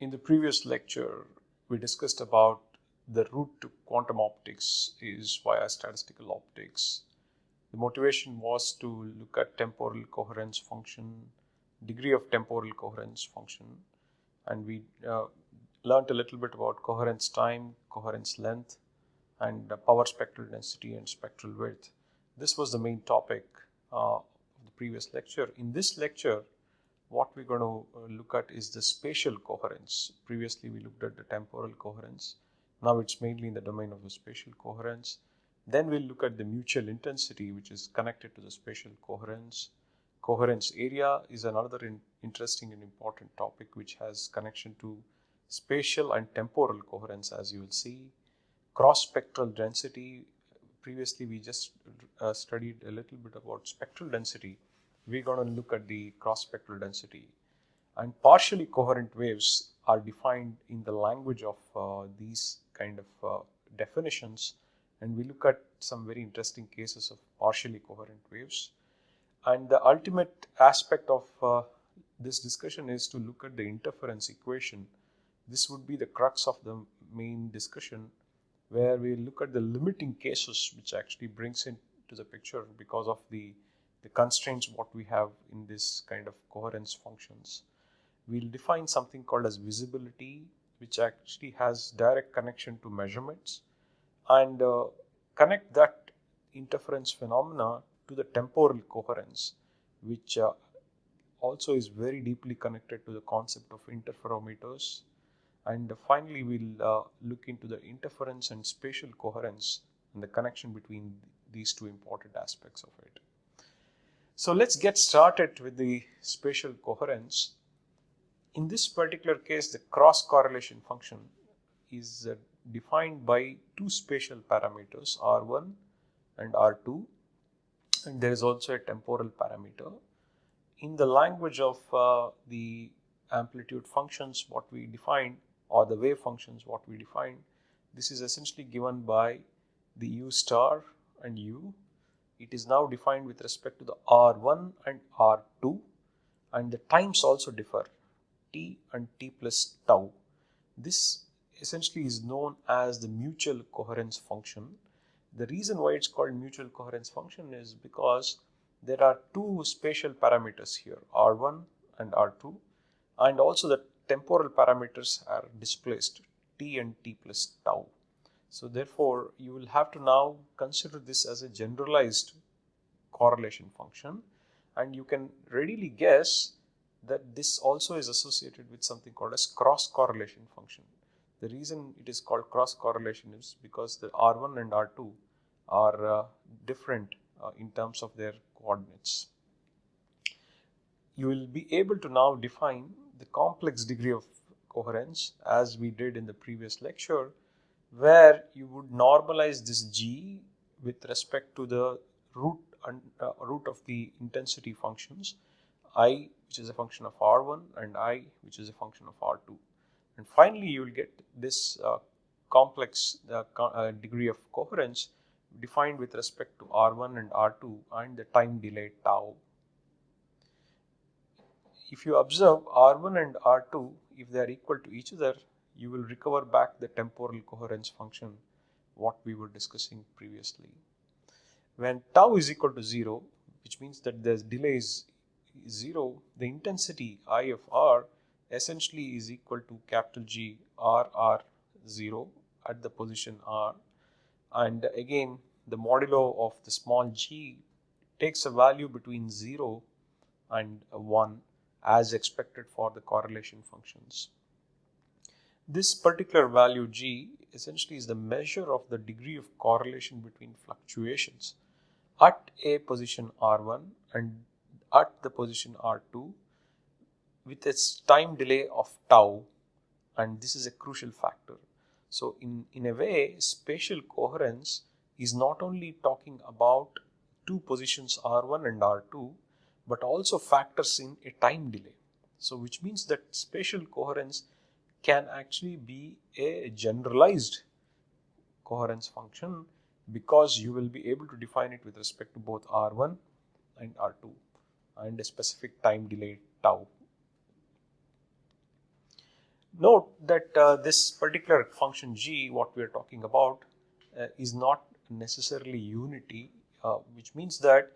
In the previous lecture, we discussed about the route to quantum optics is via statistical optics. The motivation was to look at temporal coherence function, degree of temporal coherence function, and we learned a little bit about coherence time, coherence length, and power spectral density and spectral width. This was the main topic of the previous lecture. In this lecture, what we're going to look at is the spatial coherence. Previously, we looked at the temporal coherence. Now it's mainly in the domain of the spatial coherence. Then we'll look at the mutual intensity, which is connected to the spatial coherence. Coherence area is another interesting and important topic which has connection to spatial and temporal coherence, as you will see. Cross spectral density. Previously, we just studied a little bit about spectral density. We're going to look at the cross spectral density. And partially coherent waves are defined in the language of these kind of definitions. And we look at some very interesting cases of partially coherent waves. And the ultimate aspect of this discussion is to look at the interference equation. This would be the crux of the main discussion, where we look at the limiting cases which actually brings into the picture because of the constraints what we have in this kind of coherence functions. We'll define something called as visibility, which actually has direct connection to measurements, and connect that interference phenomena to the temporal coherence, which also is very deeply connected to the concept of interferometers. And finally, we'll look into the interference and spatial coherence and the connection between these two important aspects of it. So let's get started with the spatial coherence. In this particular case, the cross correlation function is defined by two spatial parameters, R1 and R2, and there is also a temporal parameter. In the language of the amplitude functions, what we defined, or the wave functions, what we defined, this is essentially given by the U star and U. It is now defined with respect to the R1 and R2, and the times also differ, T and T plus tau. This essentially is known as the mutual coherence function. The reason why it's called mutual coherence function is because there are two spatial parameters here, R1 and R2, and also the temporal parameters are displaced, T and T plus tau. So therefore, you will have to now consider this as a generalized correlation function, and you can readily guess that this also is associated with something called as cross correlation function. The reason it is called cross correlation is because the R1 and R2 are different in terms of their coordinates. You will be able to now define the complex degree of coherence as we did in the previous lecture, where you would normalize this G with respect to the root of the intensity functions, I, which is a function of R1, and I, which is a function of R2. And finally, you will get this complex degree of coherence defined with respect to R1 and R2 and the time delay tau. If you observe R1 and R2, if they are equal to each other, you will recover back the temporal coherence function, what we were discussing previously. When tau is equal to 0, which means that the delay is 0, the intensity I of R essentially is equal to capital G RR0 at the position R. And again, the modulo of the small g takes a value between 0 and 1 as expected for the correlation functions. This particular value G essentially is the measure of the degree of correlation between fluctuations at a position R1 and at the position R2 with its time delay of tau, and this is a crucial factor. So in a way, spatial coherence is not only talking about two positions R1 and R2, but also factors in a time delay. So which means that spatial coherence can actually be a generalized coherence function, because you will be able to define it with respect to both R1 and R2 and a specific time delay tau. Note that this particular function g, what we are talking about, is not necessarily unity, which means that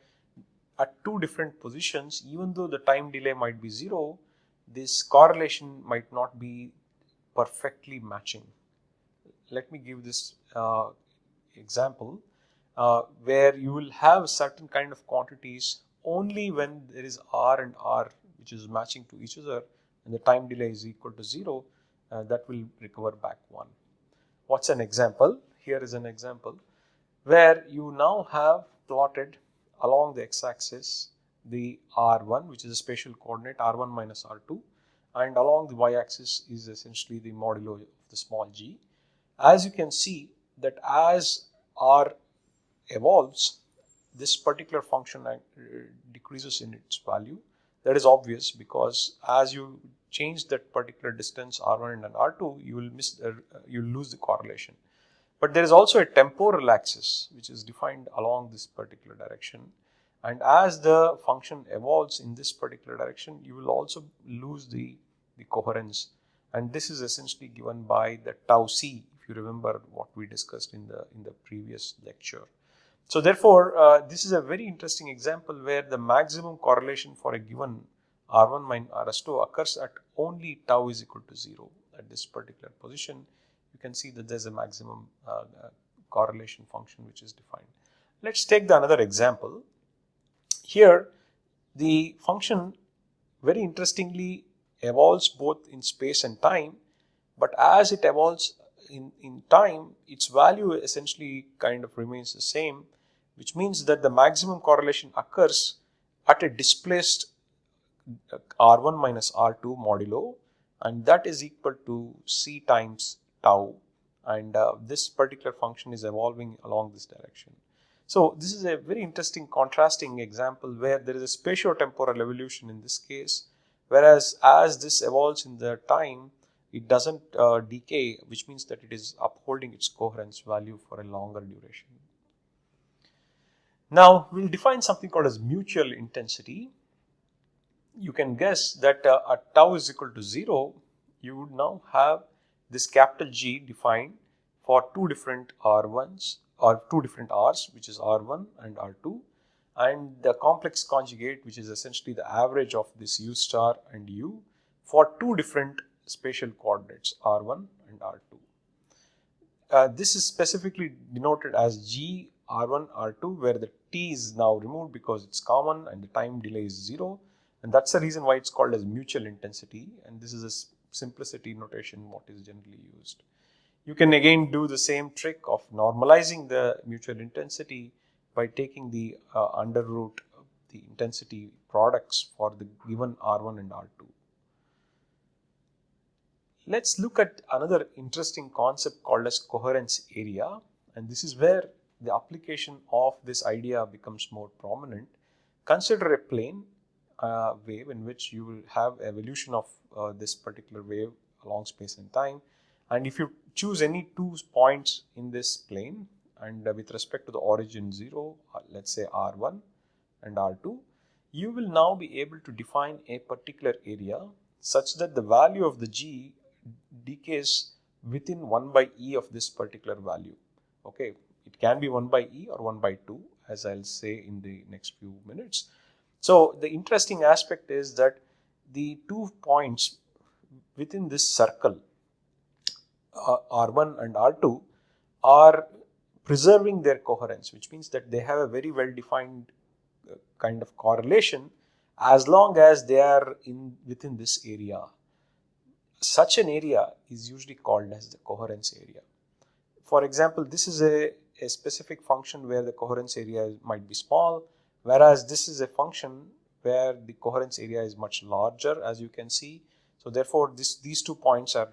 at two different positions, even though the time delay might be 0, this correlation might not be perfectly matching. Let me give this example where you will have certain kind of quantities only when there is R and R which is matching to each other and the time delay is equal to 0, that will recover back 1. What's an example? Here is an example where you now have plotted along the x-axis the R1, which is a spatial coordinate R1 minus R2, and along the y-axis is essentially the modulo of the small g. As you can see that as R evolves, this particular function decreases in its value. That is obvious because as you change that particular distance R1 and R2, you will lose the correlation. But there is also a temporal axis which is defined along this particular direction, and as the function evolves in this particular direction, you will also lose the coherence, and this is essentially given by the tau c, if you remember what we discussed in the previous lecture. So therefore, this is a very interesting example where the maximum correlation for a given R1 minus RS2 occurs at only tau is equal to 0 at this particular position. You can see that there's a maximum correlation function which is defined. Let's take another example. Here, the function very interestingly evolves both in space and time, but as it evolves in time, its value essentially kind of remains the same, which means that the maximum correlation occurs at a displaced R1 minus R2 modulo, and that is equal to C times tau, and this particular function is evolving along this direction. So this is a very interesting contrasting example where there is a spatio-temporal evolution in this case, whereas as this evolves in the time, it doesn't decay, which means that it is upholding its coherence value for a longer duration. Now we'll define something called as mutual intensity. You can guess that at tau is equal to 0, you would now have this capital G defined for two different R1s or two different R's, which is R1 and R2, and the complex conjugate, which is essentially the average of this U star and U for two different spatial coordinates R1 and R2. This is specifically denoted as G R1 R2, where the T is now removed because it's common and the time delay is 0, and that's the reason why it's called as mutual intensity, and this is a simplicity notation what is generally used. You can again do the same trick of normalizing the mutual intensity by taking the under root of the intensity products for the given R1 and R2. Let's look at another interesting concept called as coherence area, and this is where the application of this idea becomes more prominent. Consider a plane wave in which you will have evolution of this particular wave along space and time, and if you choose any two points in this plane and with respect to the origin 0, let's say R1 and R2, you will now be able to define a particular area such that the value of the G decays within 1 by E of this particular value. Okay, it can be 1 by E or 1 by 2, as I'll say in the next few minutes. So the interesting aspect is that the 2 points within this circle, R1 and R2, are preserving their coherence, which means that they have a very well defined kind of correlation as long as they are within this area. Such an area is usually called as the coherence area. For example, this is a specific function where the coherence area might be small, whereas this is a function where the coherence area is much larger, as you can see. So therefore, these 2 points are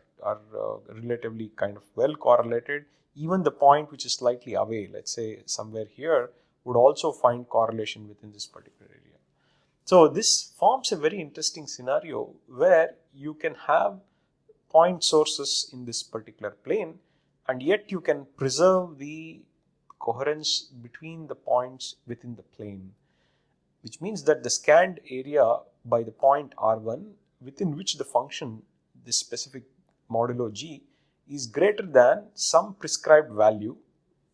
relatively kind of well correlated. Even the point which is slightly away, let's say somewhere here, would also find correlation within this particular area. So this forms a very interesting scenario where you can have point sources in this particular plane, and yet you can preserve the coherence between the points within the plane, which means that the scanned area by the point R1 within which the function, this specific modulo g is greater than some prescribed value,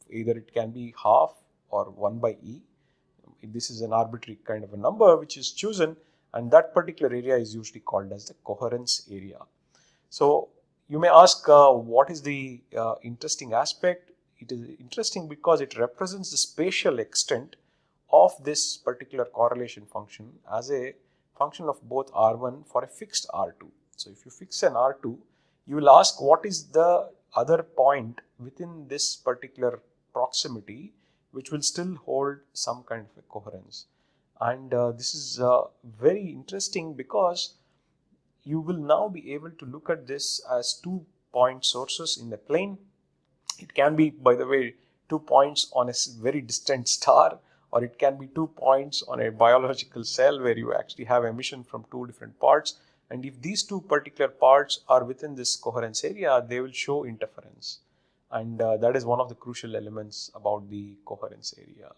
either it can be half or 1 by e. This is an arbitrary kind of a number which is chosen, and that particular area is usually called as the coherence area. So you may ask, what is the interesting aspect? It is interesting because it represents the spatial extent of this particular correlation function as a function of both R1 for a fixed R2. So if you fix an R2, you will ask what is the other point within this particular proximity which will still hold some kind of a coherence. And this is very interesting because you will now be able to look at this as 2 point sources in the plane. It can be, by the way, 2 points on a very distant star, or it can be 2 points on a biological cell where you actually have emission from 2 different parts. And if these 2 particular parts are within this coherence area, they will show interference. And that is one of the crucial elements about the coherence area.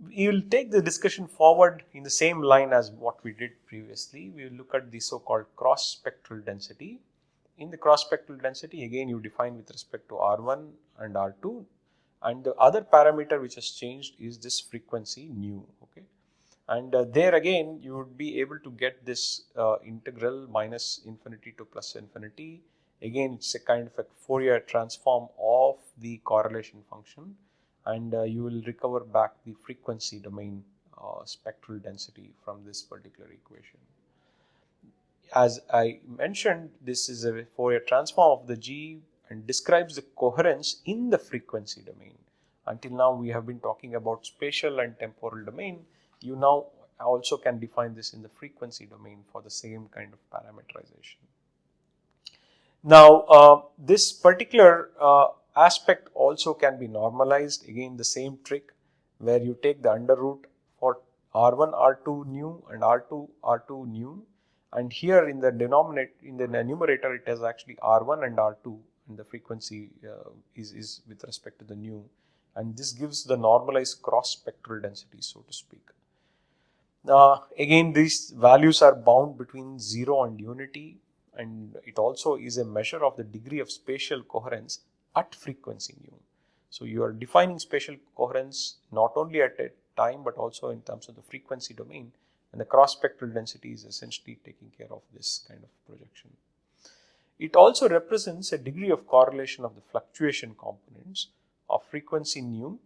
We will take the discussion forward in the same line as what we did previously. We will look at the so-called cross-spectral density. In the cross-spectral density, again you define with respect to R1 and R2, and the other parameter which has changed is this frequency nu. Okay, and there again you would be able to get this integral minus infinity to plus infinity. Again, it's a kind of a Fourier transform of the correlation function, and you will recover back the frequency domain spectral density from this particular equation. As I mentioned, this is a Fourier transform of the G and describes the coherence in the frequency domain. Until now we have been talking about spatial and temporal domain. You now also can define this in the frequency domain for the same kind of parameterization. Now this particular aspect also can be normalized. Again, the same trick where you take the under root for R1 R2 nu and R2 R2 nu, and here in the denominator, in the numerator, it is actually R1 and R2, and the frequency is with respect to the nu, and this gives the normalized cross spectral density, so to speak. Again, these values are bound between 0 and unity, and it also is a measure of the degree of spatial coherence at frequency nu. So you are defining spatial coherence not only at a time but also in terms of the frequency domain, and the cross spectral density is essentially taking care of this kind of projection. It also represents a degree of correlation of the fluctuation components of frequency nu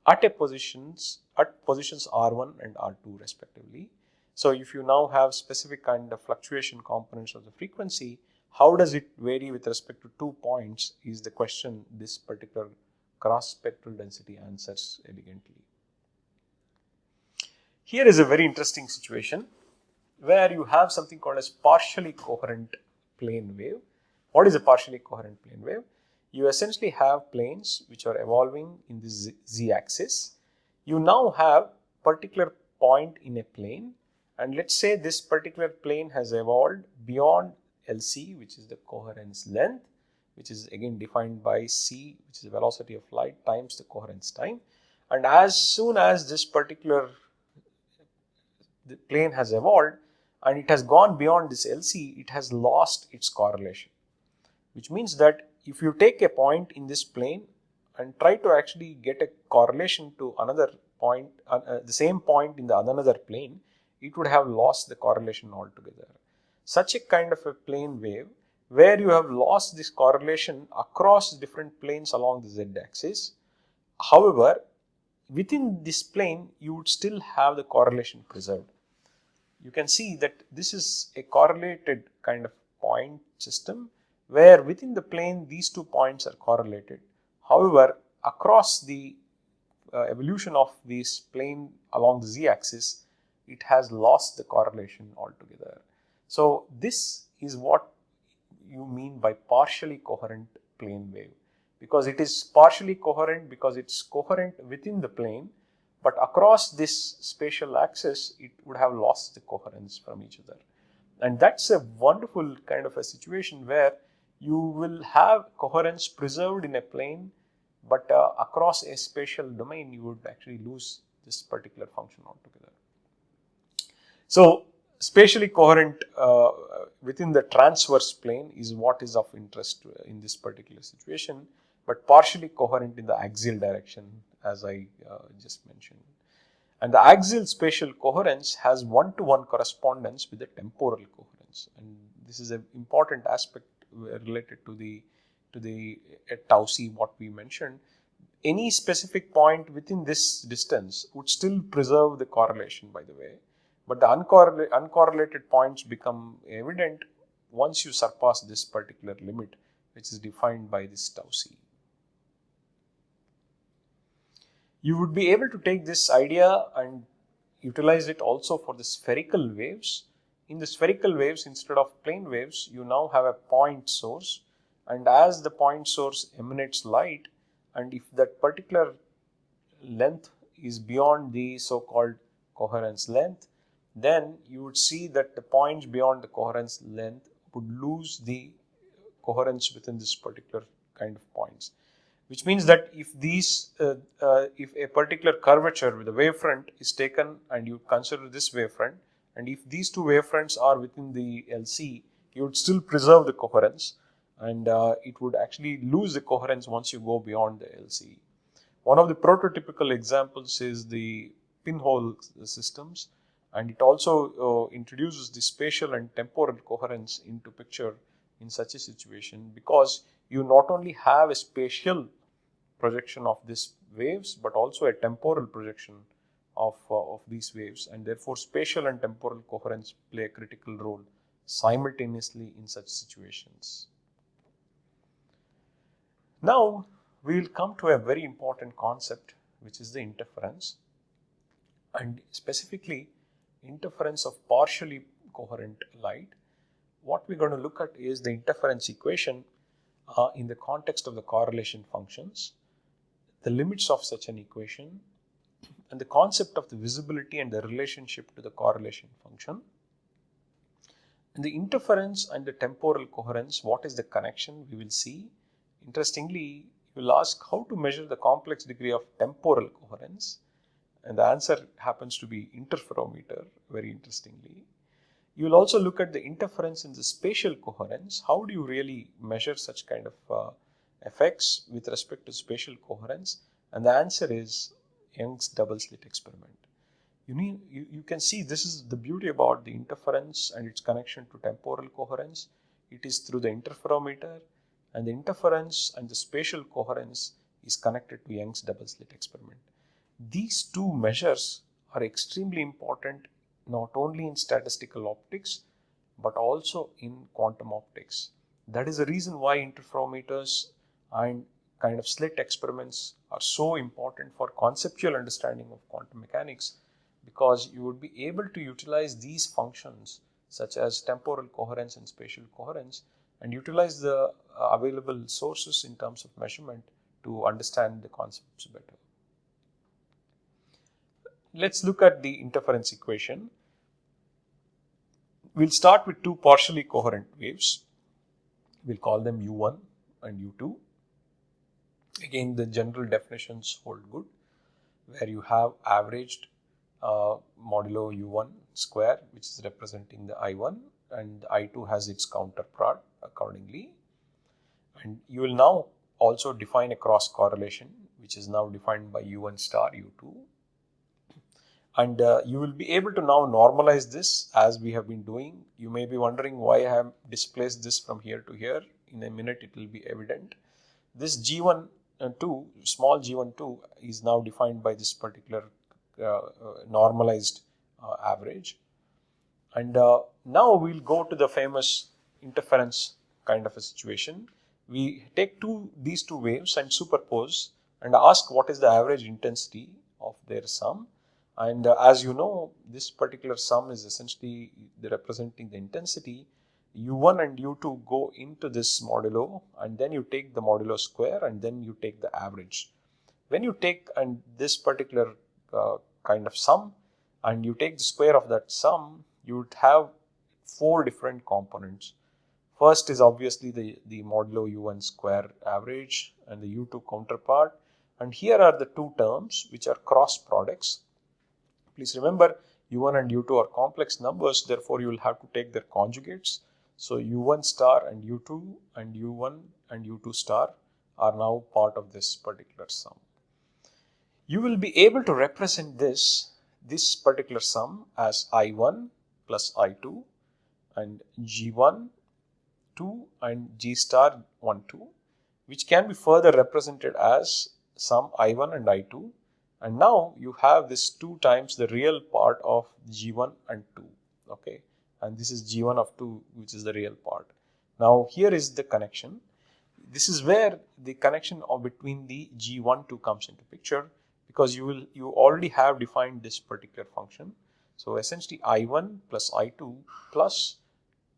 at positions R1 and R2 respectively. So if you now have specific kind of fluctuation components of the frequency, how does it vary with respect to 2 points is the question this particular cross spectral density answers elegantly. Here is a very interesting situation where you have something called as partially coherent plane wave. What is a partially coherent plane wave? You essentially have planes which are evolving in the z-axis. You now have particular point in a plane, and let's say this particular plane has evolved beyond LC, which is the coherence length, which is again defined by c, which is the velocity of light times the coherence time. And as soon as this particular the plane has evolved and it has gone beyond this LC, it has lost its correlation, which means that if you take a point in this plane and try to actually get a correlation to another point, the same point in the another plane, it would have lost the correlation altogether. Such a kind of a plane wave where you have lost this correlation across different planes along the z-axis. However, within this plane, you would still have the correlation preserved. You can see that this is a correlated kind of point system where within the plane these 2 points are correlated. However, across the evolution of this plane along the z-axis, it has lost the correlation altogether. So this is what you mean by partially coherent plane wave, because it is partially coherent because it's coherent within the plane, but across this spatial axis it would have lost the coherence from each other. And that's a wonderful kind of a situation where you will have coherence preserved in a plane, but across a spatial domain you would actually lose this particular function altogether. So Spatially coherent within the transverse plane is what is of interest in this particular situation, but partially coherent in the axial direction, as I just mentioned. And the axial spatial coherence has one-to-one correspondence with the temporal coherence, and this is an important aspect related to the tau c what we mentioned. Any specific point within this distance would still preserve the correlation, by the way, but the uncorrelated points become evident once you surpass this particular limit, which is defined by this tau c. You would be able to take this idea and utilize it also for the spherical waves. In the spherical waves, instead of plane waves, you now have a point source, and as the point source emanates light, and if that particular length is beyond the so-called coherence length, then you would see that the points beyond the coherence length would lose the coherence within this particular kind of points. Which means that if if a particular curvature with a wavefront is taken and you consider this wavefront, and if these two wavefronts are within the LC, you would still preserve the coherence, and it would actually lose the coherence once you go beyond the LC. One of the prototypical examples is the pinhole systems, and it also introduces the spatial and temporal coherence into picture in such a situation, because you not only have a spatial projection of these waves but also a temporal projection of these waves, and therefore spatial and temporal coherence play a critical role simultaneously in such situations. Now we will come to a very important concept, which is the interference, and specifically interference of partially coherent light. What we're going to look at is the interference equation in the context of the correlation functions, the limits of such an equation, and the concept of the visibility and the relationship to the correlation function. And the interference and the temporal coherence, what is the connection, we will see. Interestingly, you will ask how to measure the complex degree of temporal coherence, and the answer happens to be interferometer, very interestingly. You will also look at the interference in the spatial coherence. How do you really measure such kind of effects with respect to spatial coherence? And the answer is Young's double slit experiment. You can see this is the beauty about the interference and its connection to temporal coherence. It is through the interferometer, and the interference and the spatial coherence is connected to Young's double slit experiment. These two measures are extremely important not only in statistical optics but also in quantum optics. That is the reason why interferometers and kind of slit experiments are so important for conceptual understanding of quantum mechanics, because you would be able to utilize these functions such as temporal coherence and spatial coherence and utilize the available sources in terms of measurement to understand the concepts better. Let's look at the interference equation. We'll start with two partially coherent waves. We'll call them U1 and U2. Again, the general definitions hold good, where you have averaged modulo U1 square, which is representing the I1, and I2 has its counterpart accordingly. And you will now also define a cross correlation, which is now defined by U1 star U2. And you will be able to now normalize this as we have been doing. You may be wondering why I have displaced this from here to here. In a minute it will be evident. This G12, small G12 is now defined by this particular normalized average. And now we'll go to the famous interference kind of a situation. We take these two waves and superpose and ask what is the average intensity of their sum. And as you know, this particular sum is essentially representing the intensity. U1 and U2 go into this modulo, and then you take the modulo square, and then you take the average. When you take this particular kind of sum and you take the square of that sum, you would have four different components. First is obviously the modulo U1 square average and the U2 counterpart. And here are the two terms which are cross products. Please remember, u1 and u2 are complex numbers, therefore you will have to take their conjugates. So u1 star and u2 and u1 and u2 star are now part of this particular sum. You will be able to represent this particular sum as I1 plus I2 and G1 2 and G star 1 2, which can be further represented as sum I1 and I2, and now you have this 2 times the real part of G1 and 2, okay, and this is G1 of 2, which is the real part. Now here is the connection. This is where the connection between the G12 comes into picture, because you already have defined this particular function. So essentially I1 plus I2 plus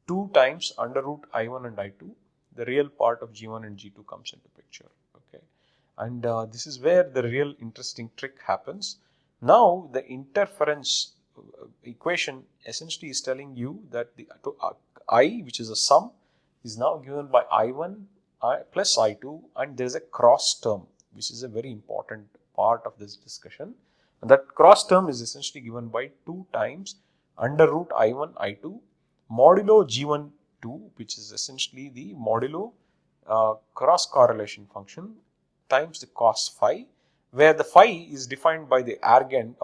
2 times under root I1 and I2, the real part of G1 and G2 comes into picture, okay, and this is where the real interesting trick happens. Now the interference equation essentially is telling you that the I, which is a sum, is now given by I1 plus I2, and there is a cross term, which is a very important part of this discussion, and that cross term is essentially given by 2 times under root I1 I2 modulo G1 2, which is essentially the modulo cross correlation function times the cos phi, where the phi is defined by the argument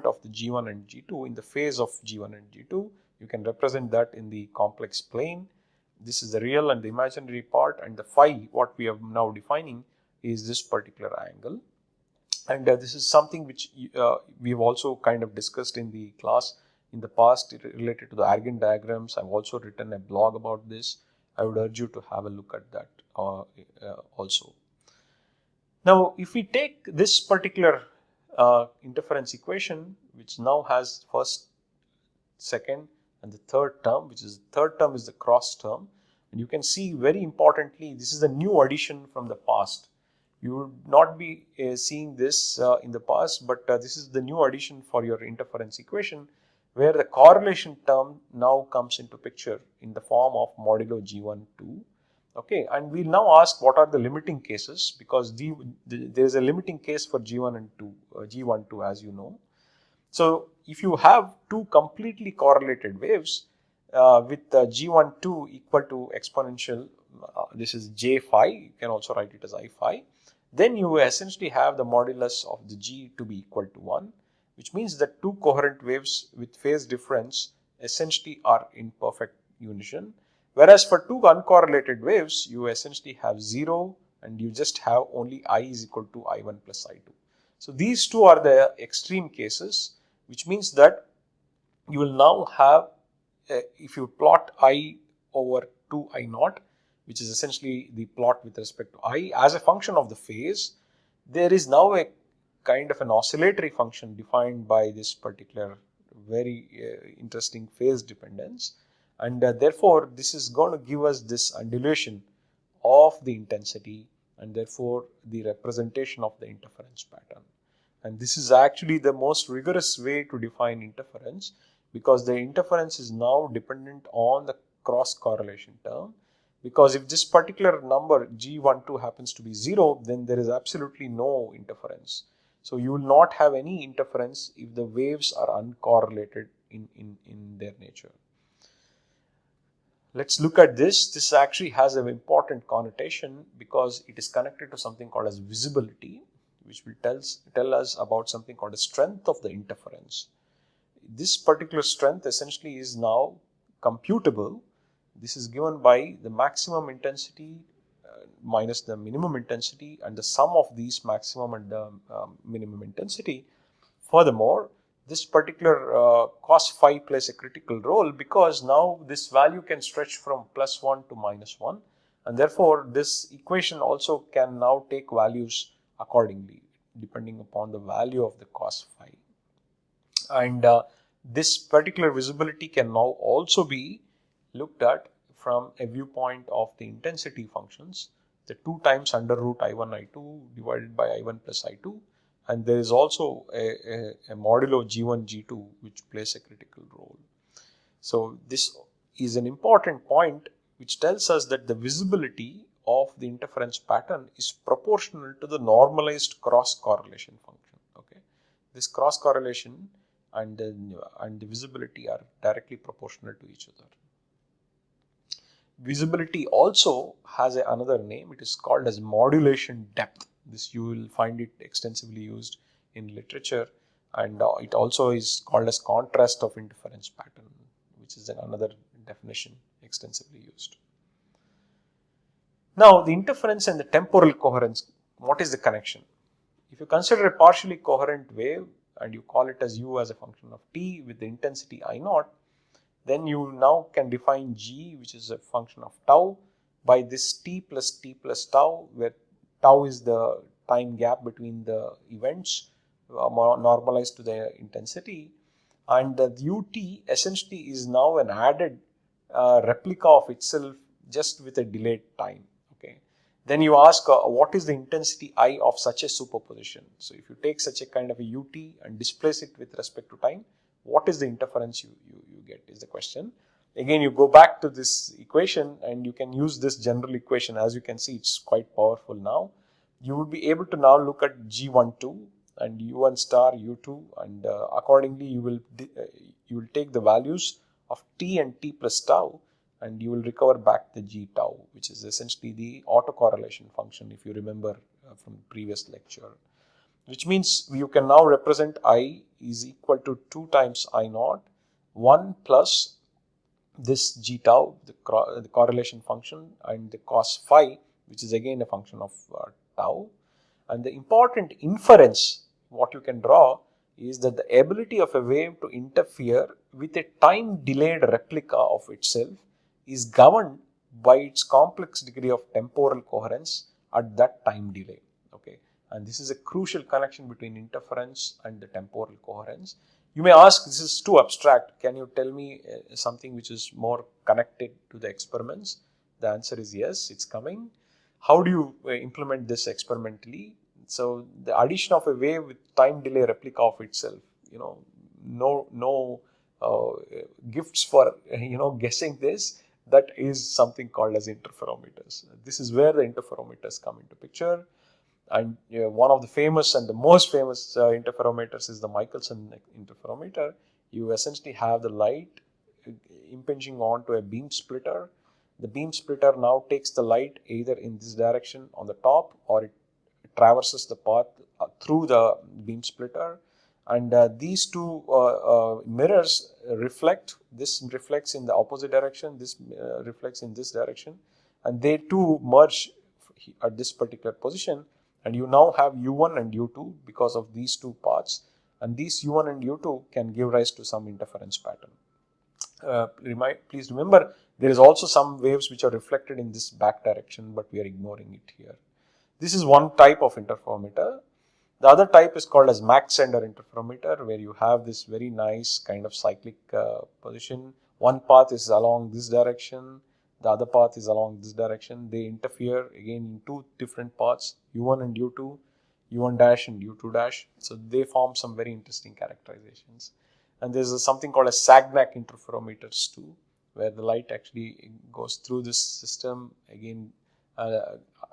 of the G1 and G2 in the phase of G1 and G2. You can represent that in the complex plane. This is the real and the imaginary part, and the phi, what we are now defining, is this particular angle. And this is something which we have also kind of discussed in the class in the past related to the Argand diagrams. I've also written a blog about this. I would urge you to have a look at that also. Now, if we take this particular interference equation, which now has first, second, and the third term, which is the third term is the cross term, and you can see very importantly, this is a new addition from the past. You would not be seeing this in the past, but this is the new addition for your interference equation, where the correlation term now comes into picture in the form of modulo G1 2. Okay, and we'll now ask what are the limiting cases, because there is a limiting case for G1 and 2, G1 2, as you know. So if you have two completely correlated waves with G1 2 equal to exponential, this is J phi, you can also write it as I phi, then you essentially have the modulus of the G to be equal to 1, which means that two coherent waves with phase difference essentially are in perfect unison. Whereas for two uncorrelated waves, you essentially have 0 and you just have only I is equal to I1 plus I2. So these two are the extreme cases, which means that you will now have, if you plot I over 2 I naught, which is essentially the plot with respect to I as a function of the phase, there is now a kind of an oscillatory function defined by this particular very interesting phase dependence, and therefore this is going to give us this undulation of the intensity and therefore the representation of the interference pattern. And this is actually the most rigorous way to define interference, because the interference is now dependent on the cross correlation term. Because if this particular number G12 happens to be 0, then there is absolutely no interference. So you will not have any interference if the waves are uncorrelated in their nature. Let's look at this. This actually has an important connotation because it is connected to something called as visibility, which will tell us about something called the strength of the interference. This particular strength essentially is now computable. This is given by the maximum intensity minus the minimum intensity and the sum of these maximum and the minimum intensity. Furthermore, this particular cos phi plays a critical role because now this value can stretch from +1 to -1, and therefore this equation also can now take values accordingly depending upon the value of the cos phi. And this particular visibility can now also be looked at from a viewpoint of the intensity functions, the 2 times under root I1 I2 divided by I1 plus I2, and there is also a modulo G1 G2 which plays a critical role. So this is an important point which tells us that the visibility of the interference pattern is proportional to the normalized cross correlation function. Okay, this cross correlation and the visibility are directly proportional to each other. Visibility also has another name. It is called as modulation depth. This you will find it extensively used in literature, and it also is called as contrast of interference pattern, which is another definition extensively used. Now, the interference and the temporal coherence, what is the connection? If you consider a partially coherent wave and you call it as u as a function of t with the intensity I naught, then you now can define g, which is a function of tau, by this t plus tau, where tau is the time gap between the events normalized to the intensity, and the ut essentially is now an added replica of itself just with a delayed time. Okay. Then you ask what is the intensity I of such a superposition? So if you take such a kind of a ut and displace it with respect to time, what is the interference you get is the question. Again, you go back to this equation and you can use this general equation. As you can see, it's quite powerful now. You would be able to now look at G12 and U1 star U2, and accordingly you will take the values of t and t plus tau, and you will recover back the G tau, which is essentially the autocorrelation function, if you remember from the previous lecture. Which means you can now represent I is equal to 2 times I naught, 1 plus this G tau, the correlation function, and the cos phi, which is again a function of tau. And the important inference, what you can draw, is that the ability of a wave to interfere with a time delayed replica of itself is governed by its complex degree of temporal coherence at that time delay. Okay. And this is a crucial connection between interference and the temporal coherence. You may ask, this is too abstract. Can you tell me something which is more connected to the experiments? The answer is yes, it's coming. How do you implement this experimentally? So the addition of a wave with time delay replica of itself, no gifts for guessing this. That is something called as interferometers. This is where the interferometers come into picture. And one of the famous and the most famous interferometers is the Michelson interferometer. You essentially have the light impinging onto a beam splitter. The beam splitter now takes the light either in this direction on the top, or it traverses the path through the beam splitter. And these two mirrors reflect. This reflects in the opposite direction, this reflects in this direction, and they too merge at this particular position. And you now have U1 and U2 because of these two paths, and these U1 and U2 can give rise to some interference pattern. Please remember, there is also some waves which are reflected in this back direction, but we are ignoring it here. This is one type of interferometer. The other type is called as Mach-Zehnder interferometer, where you have this very nice kind of cyclic position. One path is along this direction, the other path is along this direction. They interfere again in two different paths, U1 and U2, U1 dash and U2 dash. So they form some very interesting characterizations. And there's something called a Sagnac interferometers too, where the light actually goes through this system, again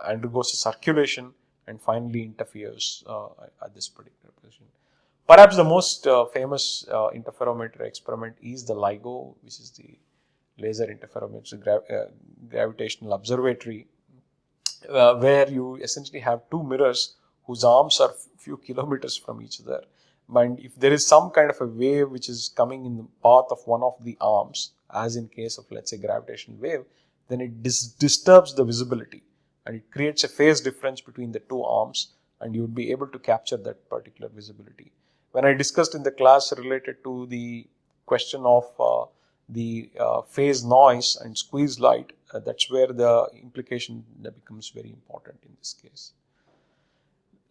undergoes a circulation and finally interferes at this particular position. Perhaps the most famous interferometer experiment is the LIGO, which is the Laser Interferometer Gravitational Observatory, where you essentially have two mirrors whose arms are few kilometers from each other. And if there is some kind of a wave which is coming in the path of one of the arms, as in case of, let's say, gravitational wave, then it disturbs the visibility and it creates a phase difference between the two arms, and you would be able to capture that particular visibility. When I discussed in the class related to the question of the phase noise and squeeze light, that's where the implication becomes very important in this case.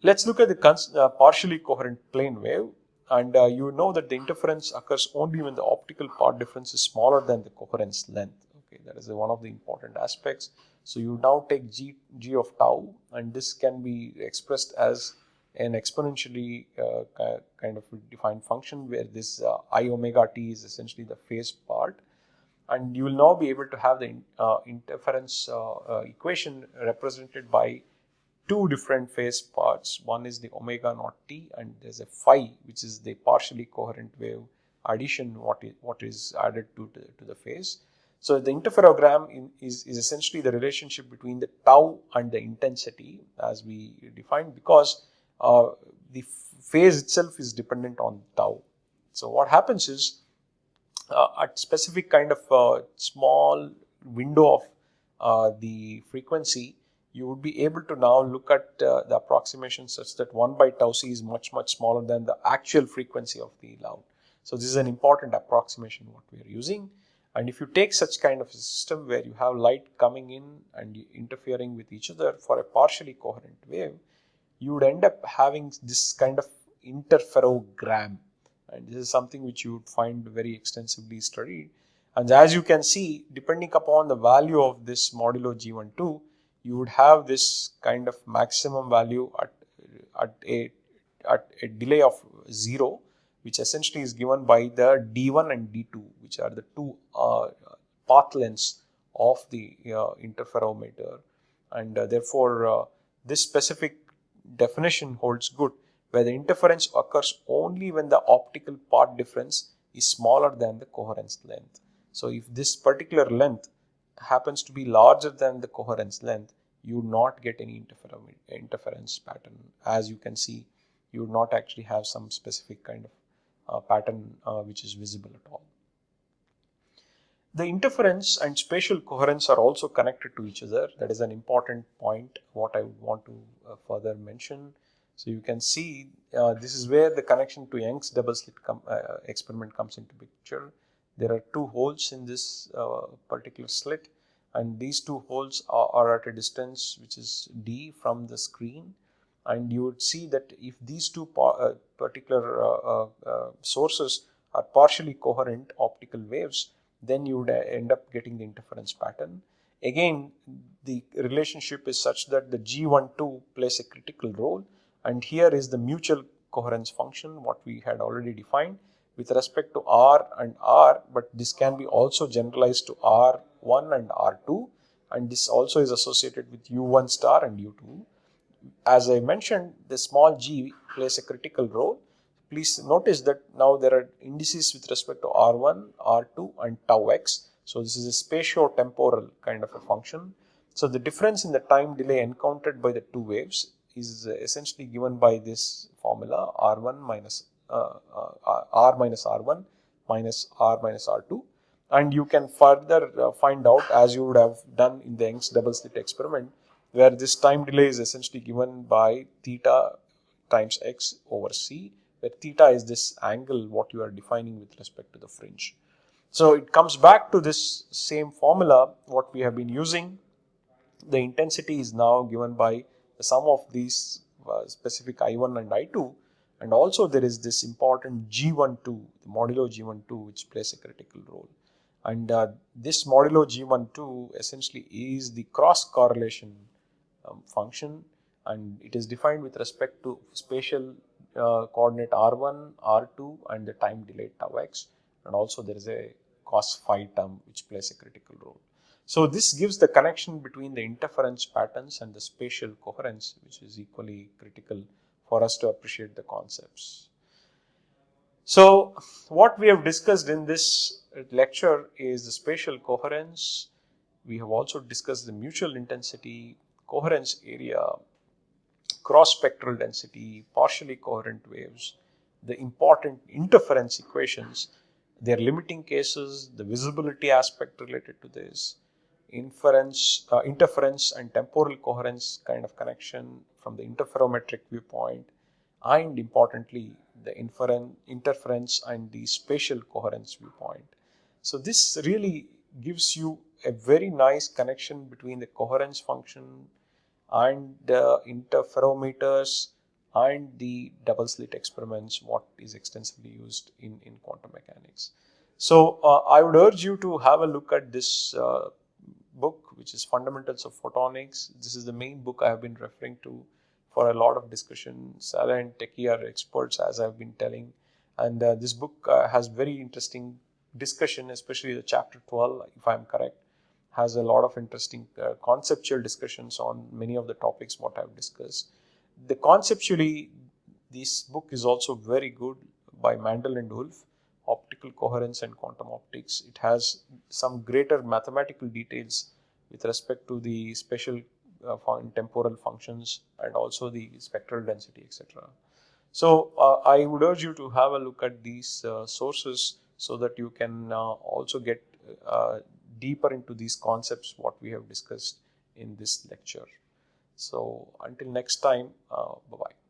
Let's look at the partially coherent plane wave, and you know that the interference occurs only when the optical part difference is smaller than the coherence length. Okay, that is one of the important aspects. So you now take g of tau, and this can be expressed as an exponentially kind of defined function, where this I omega t is essentially the phase part, and you will now be able to have the interference equation represented by two different phase parts. One is the omega naught t, and there's a phi, which is the partially coherent wave addition what is added to the phase. So the interferogram is essentially the relationship between the tau and the intensity as we defined, because the phase itself is dependent on tau. So what happens is at specific kind of small window of the frequency, you would be able to now look at the approximation such that 1 by tau c is much smaller than the actual frequency of the loud. So this is an important approximation what we are using. And if you take such kind of a system where you have light coming in and interfering with each other for a partially coherent wave, you would end up having this kind of interferogram. And this is something which you would find very extensively studied. And as you can see, depending upon the value of this modulo G12, you would have this kind of maximum value at a delay of 0, which essentially is given by the D1 and D2, which are the two path lengths of the interferometer. And therefore, this specific definition holds good, where the interference occurs only when the optical path difference is smaller than the coherence length. So if this particular length happens to be larger than the coherence length, you would not get any interference pattern. As you can see, you would not actually have some specific kind of pattern which is visible at all. The interference and spatial coherence are also connected to each other. That is an important point what I would want to further mention. So you can see this is where the connection to Young's double slit experiment comes into picture. There are two holes in this particular slit, and these two holes are at a distance which is d from the screen. And you would see that if these two particular sources are partially coherent optical waves, then you would end up getting the interference pattern. Again, the relationship is such that the G12 plays a critical role, and here is the mutual coherence function what we had already defined with respect to R and R, but this can be also generalized to R1 and R2, and this also is associated with U1 star and U2. As I mentioned, the small g plays a critical role. Please notice that now there are indices with respect to R1, R2 and tau x. So this is a spatio-temporal kind of a function. So the difference in the time delay encountered by the two waves is essentially given by this formula R1 minus R minus R1 minus R minus R2. And you can further find out, as you would have done in the Young's double slit experiment, where this time delay is essentially given by theta times x over c, where theta is this angle what you are defining with respect to the fringe. So it comes back to this same formula what we have been using. The intensity is now given by the sum of these specific I1 and I2, and also there is this important G12, the modulo G12, which plays a critical role. And this modulo G12 essentially is the cross correlation function, and it is defined with respect to spatial coordinate R1, R2 and the time delay tau x, and also there is a cos phi term which plays a critical role. So this gives the connection between the interference patterns and the spatial coherence, which is equally critical for us to appreciate the concepts. So what we have discussed in this lecture is the spatial coherence. We have also discussed the mutual intensity, coherence area, cross-spectral density, partially coherent waves, the important interference equations, their limiting cases, the visibility aspect related to this, interference and temporal coherence kind of connection from the interferometric viewpoint, and importantly, the interference and the spatial coherence viewpoint. So this really gives you a very nice connection between the coherence function and the interferometers and the double slit experiments, what is extensively used in quantum mechanics. So I would urge you to have a look at this book, which is Fundamentals of Photonics. This is the main book I have been referring to for a lot of discussion. Sala and Techie are experts, as I've been telling, and this book has very interesting discussion, especially the chapter 12, if I'm correct, has a lot of interesting conceptual discussions on many of the topics what I've discussed. Conceptually, this book is also very good by Mandel and Wolf, Optical Coherence and Quantum Optics. It has some greater mathematical details with respect to the spatial temporal functions and also the spectral density, etc. So I would urge you to have a look at these sources so that you can also get deeper into these concepts what we have discussed in this lecture. So until next time, bye-bye.